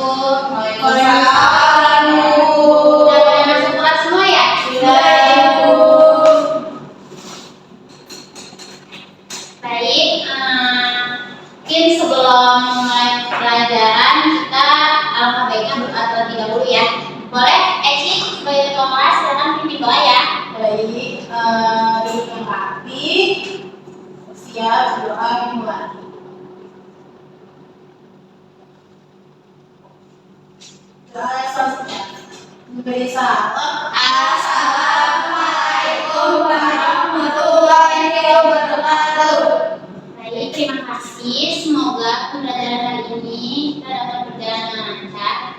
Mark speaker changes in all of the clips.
Speaker 1: Waalaikumsalam.
Speaker 2: Udah pada masuk kelas semua ya?
Speaker 1: Sudah.
Speaker 2: Baik, mungkin sebelum mulai pelajaran kita alangkah baiknya berdoa terlebih dahulu ya. Boleh, Eci sebagai ketua kelas silakan pimpin doa ya.
Speaker 1: Baik, duduk yang rapi, siap berdoa dimulai. Doa selanjutnya. Memberi salam. Assalamualaikum warahmatullahi wabarakatuh.
Speaker 2: Baik, terima kasih. Semoga pembelajaran hari ini kita dapat berjalan dengan lancar.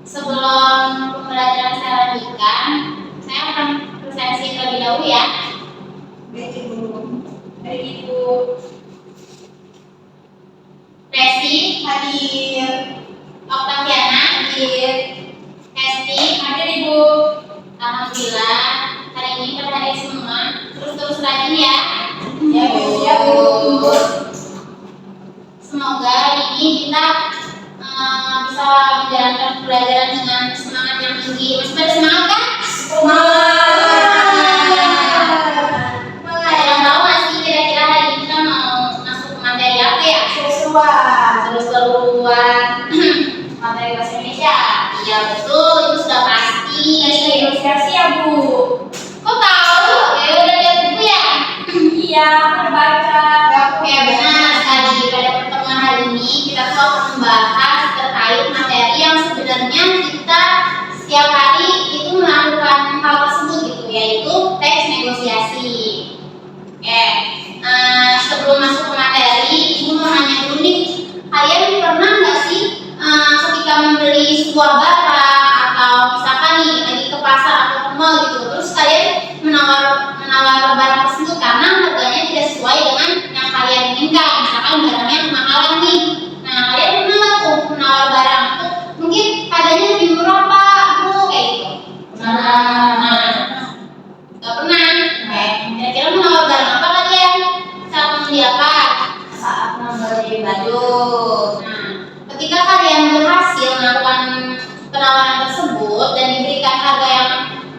Speaker 2: Sebelum pembelajaran saya lanjutkan, saya akan presentasi terlebih dahulu ya.
Speaker 1: Baik, Ibu. Baik, Ibu.
Speaker 2: Resi,
Speaker 1: Hadir.
Speaker 2: Oktaviana,
Speaker 1: Hadir.
Speaker 2: Hesti,
Speaker 1: Hadir, Ibu.
Speaker 2: alhamdulillah hari ini pada hari semua terus rajin ya.
Speaker 1: Ya, Bu. Ya, Bu.
Speaker 2: Semoga hari ini kita bisa menjalankan pembelajaran dengan semangat yang tinggi. Masih pada semangat kan? Ada yang tahu nggak sih kira-kira hari ini kita mau masuk ke materi apa ya? Seru-seruan materi bahasa Indonesia. Iya betul, itu sudah pasti.
Speaker 1: Negosiasi ya, Bu.
Speaker 2: Kok tahu? Ya udah lihat buku ya?
Speaker 1: Iya, aku baca.
Speaker 2: Oke, benar sekali. Pada pertemuan hari ini kita tuh akan membahas terkait materi yang sebenarnya kita setiap hari itu melakukan hal tersebut gitu, yaitu teks negosiasi. Oke, sebelum masuk ke materi, ibu mau nanya dulu nih, kalian pernah nggak sih ketika membeli sebuah barang atau misalkan nih lagi ke pasar atau ke mall gitu, terus kalian menawar barang tersebut karena harganya tidak sesuai dengan yang kalian inginkan, misalkan barangnya kemahalan nih. Nah, kalian pernah nggak tuh menawar barang itu mungkin harganya lebih murah Pak, Bu, kayak gitu? Nggak pernah. Kira-kira menawar barang apa kalian saat membeli apa?
Speaker 1: Saat membeli
Speaker 2: Baju. Nah, ketika kalian berhasil melakukan penawaran tersebut dan diberikan harga yang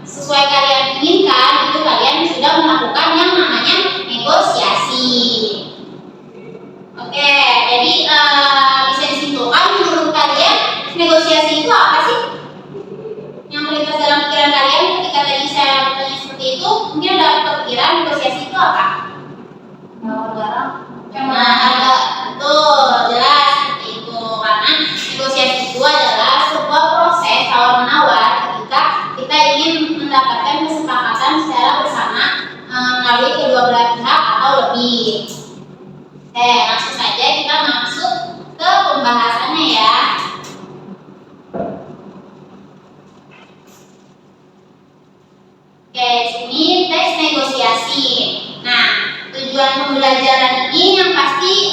Speaker 2: sesuai kalian inginkan, itu kalian sudah melakukan yang namanya negosiasi. Oke, jadi bisa disimpulkan menurut kalian negosiasi itu apa sih? Yang terlintas dalam pikiran kalian ketika tadi saya bertanya seperti itu, mungkin ada kepikiran negosiasi itu apa?
Speaker 1: menawar barang.
Speaker 2: Nah, ada betul jelas seperti itu, karena negosiasi itu adalah sebuah proses tawar menawar ketika kita ingin mendapatkan kesepakatan secara bersama melalui kedua belah pihak atau lebih. Langsung saja kita masuk ke pembahasannya ya. Sini teks negosiasi. Nah, tujuan pembelajaran ini yang pasti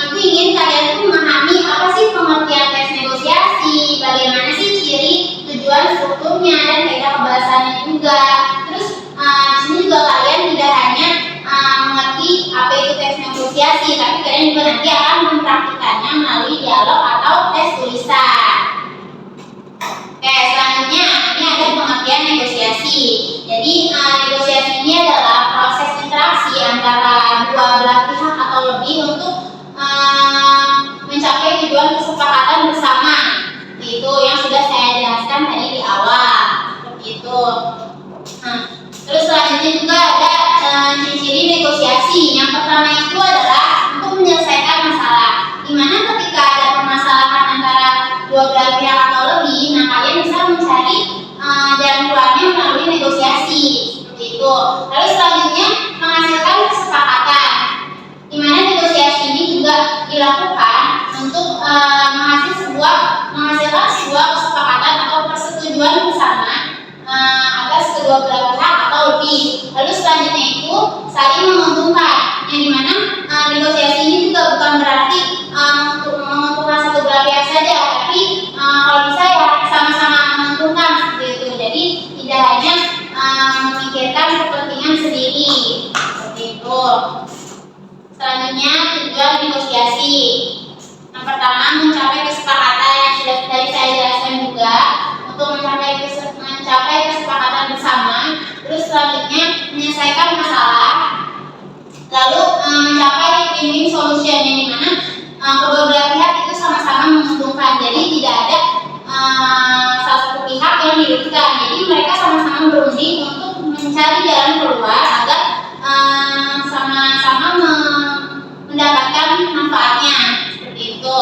Speaker 2: itu ingin kalian tuh memahami apa sih pengertian teks negosiasi, bagaimana sih ciri, tujuan, strukturnya, dan kaidah kebahasannya juga. Terus di sini juga kalian tidak hanya mengerti apa itu teks negosiasi, tapi kalian juga nanti akan mempraktikannya melalui dialog atau tes tulisan. Oke, selanjutnya ini ada pengertian negosiasi. Jadi negosiasi ini adalah proses interaksi antara dua belah pihak atau lebih untuk mencapai tujuan kesepakatan bersama. Itu yang sudah saya jelaskan tadi di awal. Seperti itu. Terus selanjutnya juga ada ciri-ciri negosiasi. Yang pertama itu adalah untuk menyelesaikan masalah. Dimana ketika ada permasalahan antara dua belah pihak atau lebih, nah kalian bisa mencari jalan keluarnya melalui negosiasi seperti itu. Lalu selanjutnya menghasilkan kesepakatan, di mana negosiasi ini juga dilakukan untuk menghasilkan sebuah kesepakatan atau persetujuan bersama atas kedua belah pihak atau lebih. Lalu selanjutnya itu saling menguntungkan, yang dimana negosiasi ini juga bukan berarti untuk menguntungkan satu belah pihak saja, tapi kalau bisa ya sama-sama menguntungkan seperti itu. Jadi tidak hanya memikirkan kepentingan sendiri seperti itu. Selanjutnya tujuan negosiasi. Yang pertama mencapai kesepakatan yang sudah kita mencapai win-win solution yang dimana kedua belah pihak itu sama-sama menguntungkan. Jadi tidak ada salah satu pihak yang dirugikan. Jadi mereka sama-sama berunding untuk mencari jalan keluar agar sama-sama mendapatkan manfaatnya seperti itu.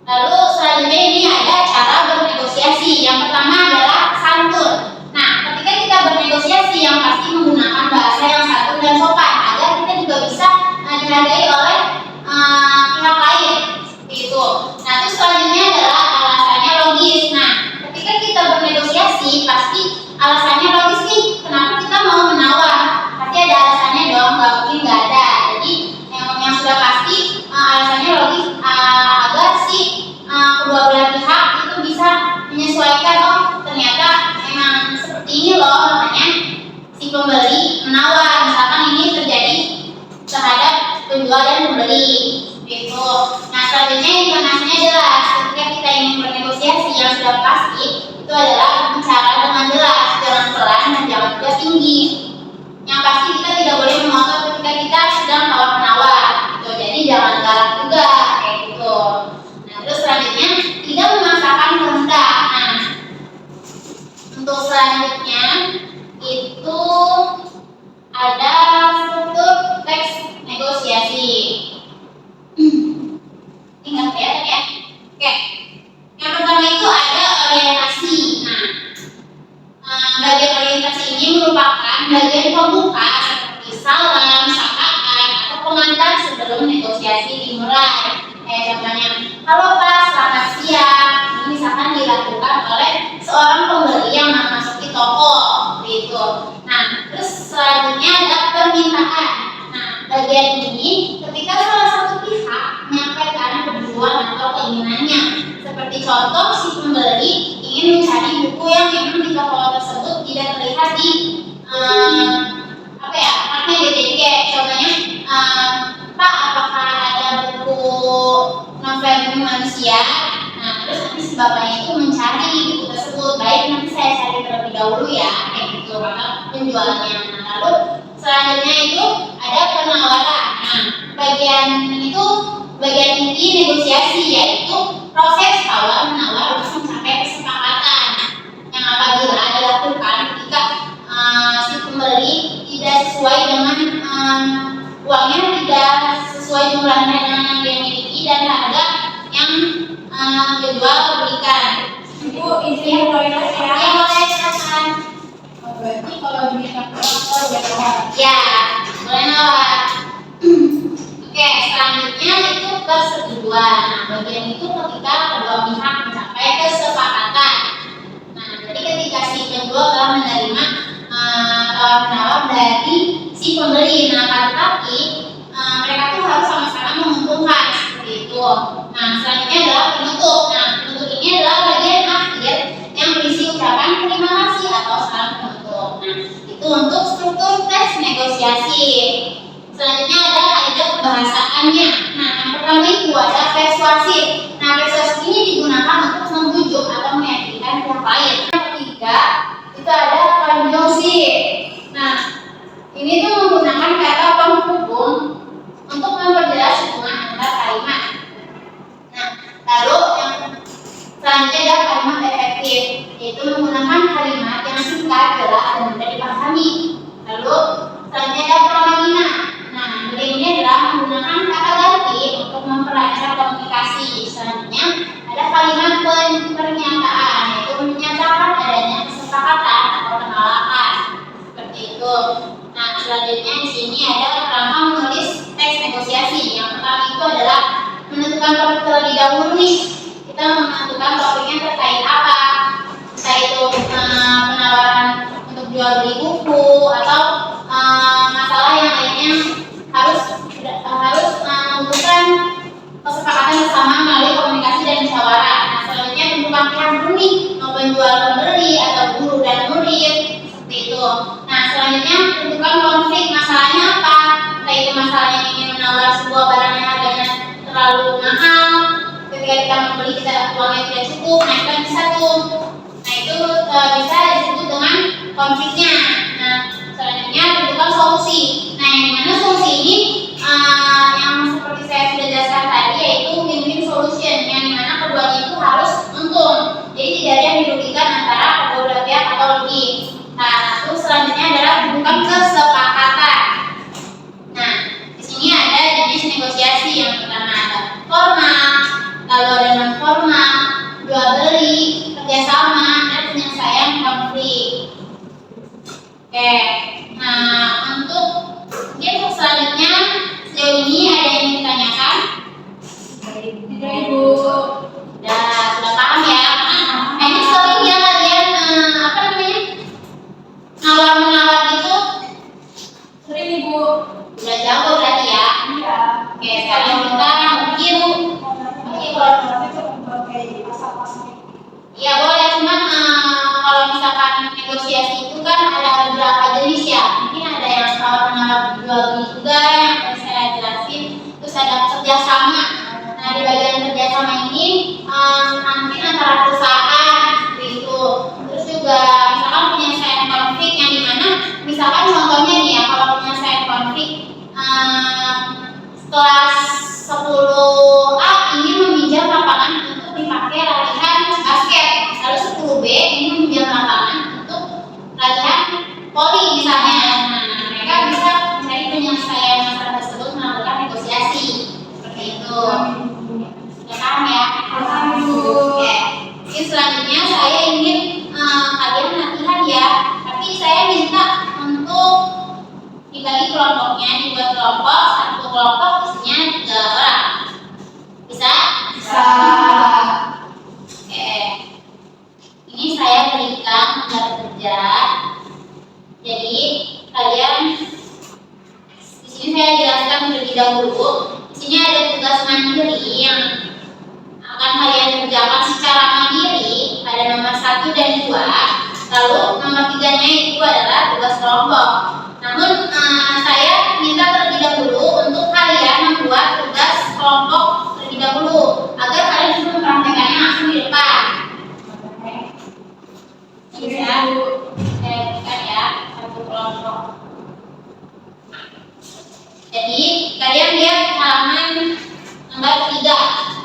Speaker 2: Lalu selanjutnya ini ada cara bernegosiasi. Yang pertama adalah santun. Nah, ketika kita bernegosiasi yang pasti menggunakan bahasa yang santun dan sopan agar kita juga bisa dihargai oleh pihak lain seperti itu. Nah, terus selanjutnya adalah alasannya logis. Nah, ketika kita bernegosiasi pasti alasannya logis nih. Kenapa kita mau menawar? Pasti ada alasannya dong, nggak mungkin nggak ada. Jadi yang sudah pasti alasannya logis agar si kedua belah pihak itu bisa menyesuaikan. Oh, ternyata memang seperti ini loh, makanya si pembeli menawar. Misalkan ini terjadi terhadap penjual dan pembeli gitu. Nah, selanjutnya intonasinya jelas. Ketika kita ingin bernegosiasi yang sudah pasti itu adalah bicara dengan jelas, jangan pelan dan jangan juga tinggi. Yang pasti kita tidak boleh memotot ketika kita sedang tawar-menawar gitu. Jadi jangan galak juga kayak gitu. Nah, terus selanjutnya tidak memaksakan kehendak. Nah, untuk selanjutnya itu ada struktur teks negosiasi. Ingat ya tadi ya. Oke. Yang pertama itu ada orientasi. Nah, bagian orientasi ini merupakan bagian pembuka seperti salam, sapaan, atau pengantar sebelum negosiasi dimulai. Kayak contohnya, halo Pak, selamat siang. Ini misalkan dilakukan oleh seorang pembeli yang memasuki toko, gitu. Nah, terus selanjutnya ada permintaan. Nah, bagian ini ketika salah satu pihak menyampaikan tujuan atau keinginannya. Seperti contoh, si pembeli ingin mencari buku yang memang di toko tersebut tidak terlihat di partnya gitu. Jadi kayak contohnya, Pak, apakah ada buku novel bumi manusia? Nah, terus nanti si bapaknya itu mencari buku tersebut. Baik, nanti saya cari terlebih dahulu ya, kayak gitu, maka penjualnya. Nah, lalu selanjutnya itu ada penawaran. Nah, bagian inti negosiasi yaitu proses tawar menawar untuk mencapai kesepakatan yang apabila dilakukan ketika si pembeli tidak sesuai dengan uangnya tidak sesuai jumlahnya yang dia miliki dan harga yang penjual berikan.
Speaker 1: Ibu, izin toilet ya.
Speaker 2: Ya, boleh silakan.
Speaker 1: Berarti kalau diminta penawar ya nawar.
Speaker 2: Ya, boleh nawar. Oke, selanjutnya itu persetujuan. Nah, bagian itu ketika kedua pihak mencapai kesepakatan. Nah, jadi ketika si penjual telah menerima tawar-menawar dari si pembeli. Nah, tetapi mereka tuh harus sama-sama menguntungkan seperti itu. Nah, selanjutnya adalah penutup. Nah, penutup ini adalah bagian akhir yang berisi ucapan terima kasih atau salam penutup. Nah, itu untuk struktur teks negosiasi. Selanjutnya ada kaidah kebahasaannya. Nah, yang pertama itu ada persuasif. Nah, persuasif ini digunakan untuk membujuk atau meyakinkan pihak lain. Yang ketiga itu ada konjungsi. Nah, ini tuh menggunakan kata penghubung untuk memperjelas hubungan antara kalimat. Nah, lalu yang selanjutnya ada kalimat efektif, yaitu menggunakan kalimat yang singkat, jelas, dan mudah dipahami. Lalu selanjutnya ada pronomina. Nah, ini adalah menggunakan kata ganti untuk memperlancar komunikasi. Selanjutnya ada kalimat pernyataan, yaitu menyatakan adanya kesepakatan atau penolakan. Seperti itu. Nah, selanjutnya di sini ada rangka menulis teks negosiasi. Yang pertama itu adalah menentukan topik terlebih dahulu nih. Kita menentukan topiknya terkait apa. Entah itu penawaran untuk jual beli buku atau masalah yang lainnya harus menentukan kesepakatan bersama melalui komunikasi dan musyawarah. Nah, selanjutnya tentukan pihak dulu nih, mau penjual pembeli atau guru dan murid seperti itu. Nah, selanjutnya tentukan konflik masalahnya apa. Entah itu masalahnya ingin menawar sebuah barang yang harganya terlalu mahal, ketika kita membeli kita uangnya tidak cukup, nah kita bisa tuh. Nah, itu bisa disebut dengan konfliknya. Nah, selanjutnya tentukan solusi. Nah, yang dimana solusi ini formal, jual beli, kerjasama, dan penyelesaian konflik. Oke, nah untuk mungkin selanjutnya sejauh ini ada yang ditanyakan?
Speaker 1: Tidak, Ibu.
Speaker 2: Sudah paham ya? Ini sering ya kalian apa namanya? Nawar-menawar gitu?
Speaker 1: Sering, Ibu.
Speaker 2: Udah jago berarti ya?
Speaker 1: Iya.
Speaker 2: Oke, sekarang kita mungkin iya boleh, cuman kalau misalkan negosiasi itu kan ada beberapa jenis ya. Mungkin ada yang tawar-menawar jual beli juga yang akan saya jelasin. Terus ada kerjasama. Nah di bagian kerjasama ini mungkin antara perusahaan seperti itu. Terus juga misalkan penyelesaian konflik yang dimana misalkan contohnya nih ya, kalau penyelesaian konflik kelas 10A ingin meminjam lapangan untuk dipakai latihan basket, lalu 10B ingin meminjam lapangan untuk latihan voli misalnya. Nah, mereka bisa mencari penyelesaian masalah tersebut melakukan negosiasi seperti itu. Sudah paham ya? Oke. Jadi selanjutnya saya ingin kalian latihan ya, tapi saya minta untuk dibagi kelompoknya, dibuat kelompok, satu kelompok isinya 3 orang. Bisa?
Speaker 1: Bisa.
Speaker 2: Oke. Ini saya berikan gambar kerja. Jadi kalian di sini saya jelaskan terlebih dahulu. Di sini ada tugas mandiri yang akan kalian kerjakan secara mandiri pada nomor 1 dan 2. Lalu nomor 3-nya itu adalah tugas kelompok. Namun saya minta terlebih dahulu untuk kalian membuat tugas kelompok terlebih dahulu agar kalian bisa mempraktekannya langsung di depan. Bisa? Saya berikan ya satu kelompok. Jadi kalian lihat halaman nomor 3.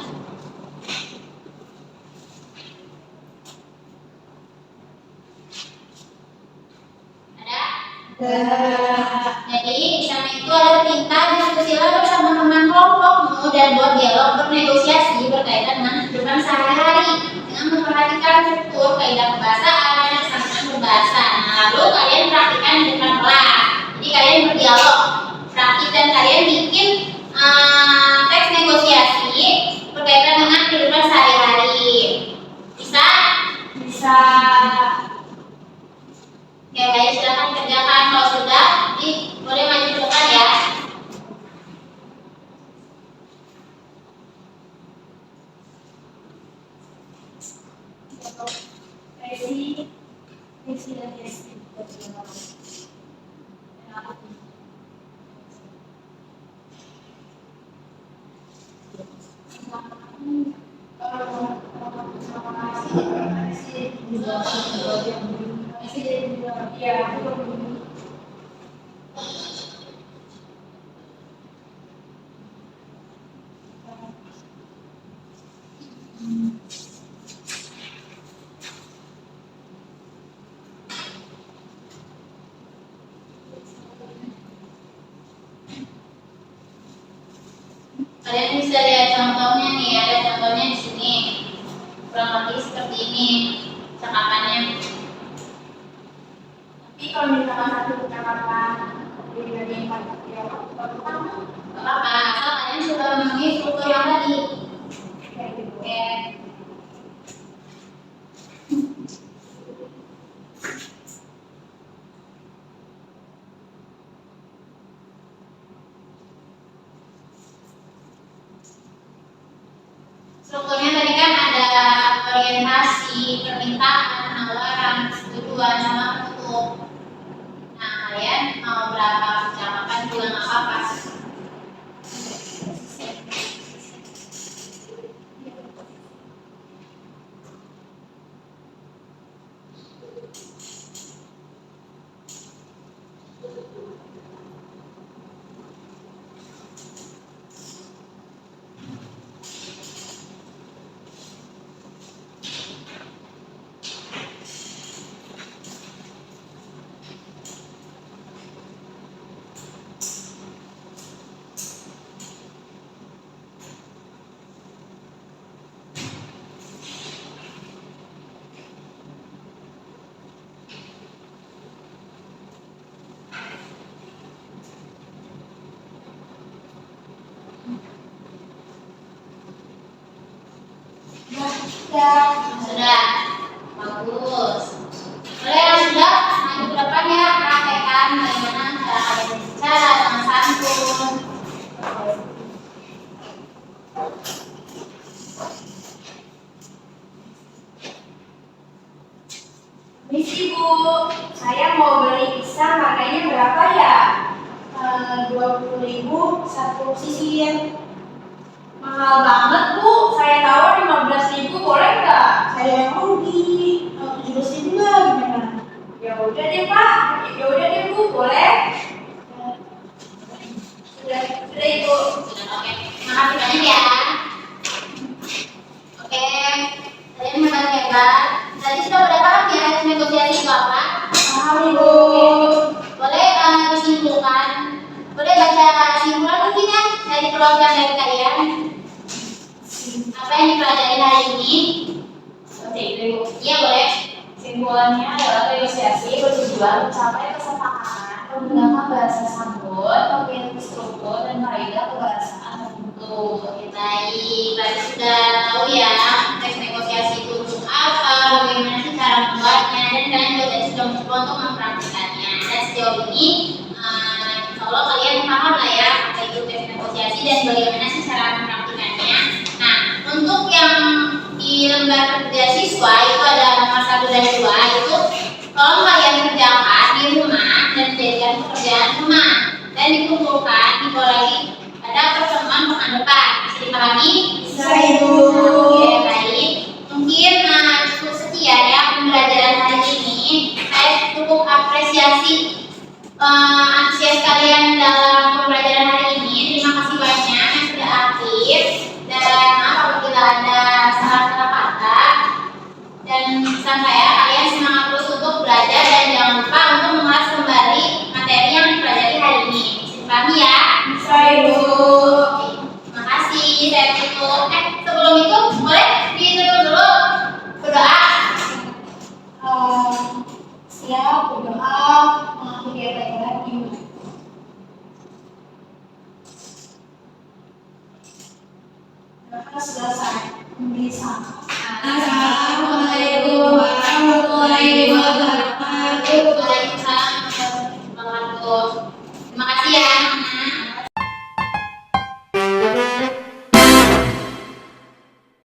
Speaker 2: Jadi di sana itu ada perintah diskusilah bersama teman kelompokmu dan buat dialog bernegosiasi berkaitan dengan kehidupan sehari-hari dengan memperhatikan struktur, kaidah kebahasaan dan kesamaan berbahasa. Nah, lalu kalian praktikkan di depan kelas. Jadi kalian berdialog, praktik dan kalian bikin teks negosiasi berkaitan dengan kehidupan sehari-hari. Bisa?
Speaker 1: Bisa.
Speaker 2: Ya, baik, silakan kerjakan. Kalau sudah, boleh maju ke depan ya.
Speaker 1: Resi dan Esi.
Speaker 2: Kalian bisa lihat contohnya nih, ada contohnya di sini. Kurang lebih seperti ini cakapannya.
Speaker 1: Tapi kalau misalkan satu percakapan dari ya,
Speaker 2: apa-apa, asal kalian sudah memenuhi struktur yang tadi. Oke. Strukturnya tadi kan ada orientasi, permintaan, penawaran, persetujuan, sama penutup. Nah, kalian mau berapa percakapan juga nggak apa-apa.
Speaker 1: Sudah.
Speaker 2: Sudah. Bagus. Boleh yang sudah maju ke depan ya, praktekkan bagaimana cara kalian berbicara dengan santun.
Speaker 1: Misi Bu, saya mau beli pisang, harganya berapa ya? 20.000 satu sisir. Mahal banget Bu, saya tawar 15.000, boleh nggak? Saya yang rugi, 17.000 lah gimana? Ya udah deh Pak, ya udah deh Bu, boleh? Sudah Ibu.
Speaker 2: Sudah, oke. Makasih banyak ya. Oke, kalian hebat-hebat. Tadi sudah pada paham ya hasil negosiasi itu apa?
Speaker 1: Paham Ibu.
Speaker 2: Boleh disimpulkan. Boleh baca simpulan mungkin ya dari program dari kalian. Apa yang dipelajari hari ini?
Speaker 1: Oke Ibu.
Speaker 2: Iya boleh.
Speaker 1: Simpulannya adalah negosiasi bertujuan mencapai kesepakatan menggunakan bahasa sambut, pemilihan struktur, dan kaidah kebahasaan tertentu.
Speaker 2: Oke, baik. Berarti sudah tahu ya teks negosiasi itu untuk apa, bagaimana sih cara membuatnya, dan kalian juga tadi sudah mencoba untuk mempraktikannya. Dan sejauh ini, insya Allah kalian paham lah ya apa itu teks negosiasi dan bagaimana sih cara mempraktikannya. Nah, untuk yang di lembar kerja siswa itu ada nomor 1 dan 2 itu tolong kalian kerjakan di rumah dan jadikan pekerjaan rumah dan dikumpulkan dibawa lagi pada pertemuan pekan depan. Bisa dipahami?
Speaker 1: Bisa Ibu.
Speaker 2: Oke, baik. Mungkin cukup sekian ya pembelajaran hari ini. Saya cukup apresiasi antusias kalian dalam pembelajaran hari ini. Terima kasih banyak yang sudah aktif. Dan maaf apabila ada salah kata. Dan pesan saya, kalian semangat terus untuk belajar dan jangan lupa untuk mengulas kembali materi yang dipelajari hari ini. Bisa dipahami ya?
Speaker 1: Bisa Ibu.
Speaker 2: Oke, terima kasih. Saya tutup. Sebelum itu boleh ditutup